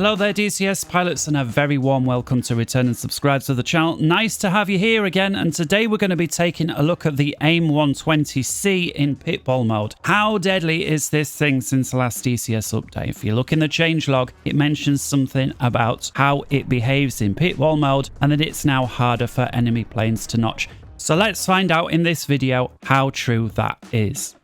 Hello there DCS pilots, and a very warm welcome to return and subscribe to the channel. Nice to have you here again, and today we're going to be taking a look at the AIM120c in Pitbull mode. How deadly is this thing since the last DCS update? If you look in the changelog, it mentions something about how it behaves in Pitbull mode and that it's now harder for enemy planes to notch. So let's find out in this video how true that is.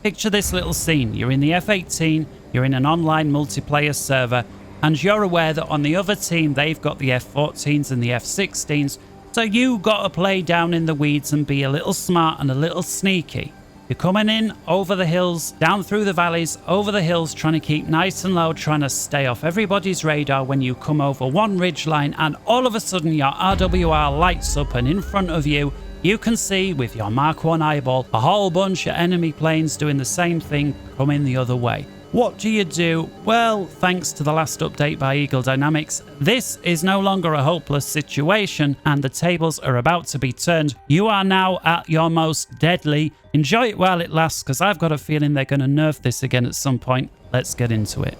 Picture this little scene. You're in the F-18, you're in an online multiplayer server, and you're aware that on the other team they've got the F-14s and the F-16s, so you got to play down in the weeds and be a little smart and a little sneaky. You're coming in over the hills, down through the valleys, over the hills, trying to keep nice and low, trying to stay off everybody's radar when you come over one ridge line, and all of a sudden your RWR lights up, and in front of you, you can see with your Mark 1 eyeball a whole bunch of enemy planes doing the same thing coming the other way. What do you do? Well, thanks to the last update by Eagle Dynamics, this is no longer a hopeless situation and the tables are about to be turned. You are now at your most deadly. Enjoy it while it lasts, because I've got a feeling they're going to nerf this again at some point. Let's get into it.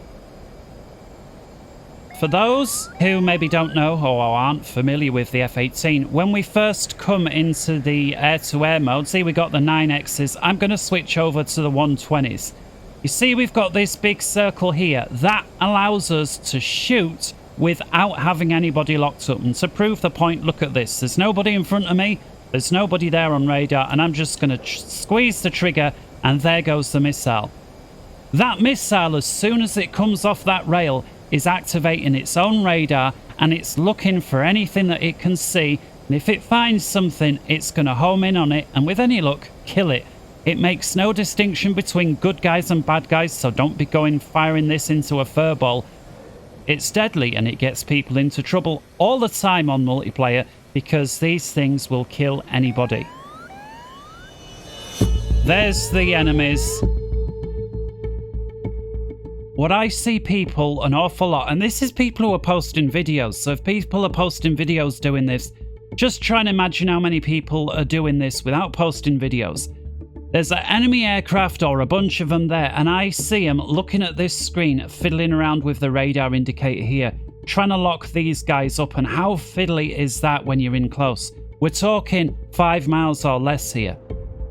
For those who maybe don't know or aren't familiar with the F-18, when we first come into the air-to-air mode, see we got the 9Xs, I'm going to switch over to the 120s. You see we've got this big circle here. That allows us to shoot without having anybody locked up. And to prove the point, look at this. There's nobody in front of me, there's nobody there on radar, and I'm just going to squeeze the trigger, and there goes the missile. That missile, as soon as it comes off that rail, is activating its own radar, and it's looking for anything that it can see, and if it finds something, it's going to home in on it, and with any luck, kill it. It makes no distinction between good guys and bad guys, so don't be firing this into a furball. It's deadly, and it gets people into trouble all the time on multiplayer, because these things will kill anybody. There's the enemies. What I see people an awful lot, and this is people who are posting videos, so if people are posting videos doing this, just try and imagine how many people are doing this without posting videos. There's an enemy aircraft or a bunch of them there, and I see them looking at this screen, fiddling around with the radar indicator here, trying to lock these guys up, and how fiddly is that when you're in close? We're talking 5 miles or less here.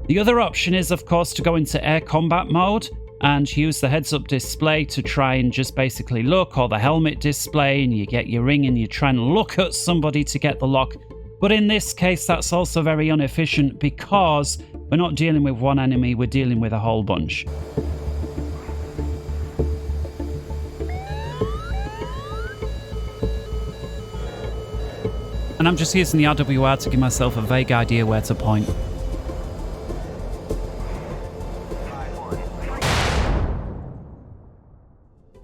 The other option is, of course, to go into air combat mode and use the heads-up display to try and just basically look, or the helmet display, and you get your ring and you try and look at somebody to get the lock. But in this case, that's also very inefficient, because we're not dealing with one enemy, we're dealing with a whole bunch. And I'm just using the RWR to give myself a vague idea where to point.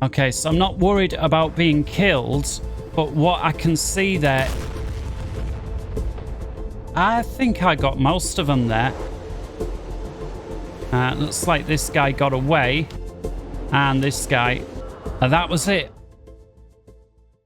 Okay, so I'm not worried about being killed, but what I can see there, I think I got most of them there. Looks like this guy got away, and this guy, that was it.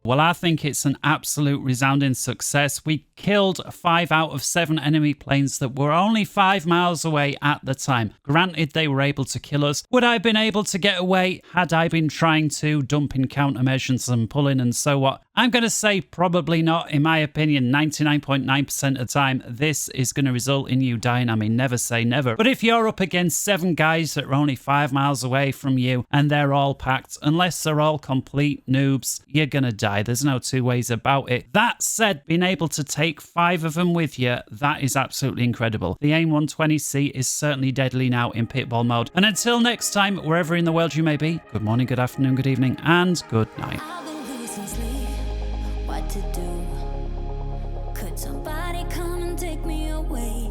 Well, I think it's an absolute resounding success. We killed 5 out of 7 enemy planes that were only 5 miles away at the time. Granted, they were able to kill us. Would I have been able to get away had I been trying to dump in countermeasures and pulling and so what? I'm going to say probably not. In my opinion, 99.9% of the time, this is going to result in you dying. I mean, never say never. But if you're up against 7 guys that are only 5 miles away from you and they're all packed, unless they're all complete noobs, you're going to die. There's no two ways about it. That said, being able to take 5 of them with you, that is absolutely incredible. The AIM120c is certainly deadly now in Pitbull mode. And until next time, wherever in the world you may be, good morning, good afternoon, good evening, and good night. What to do? Could somebody come and take me away?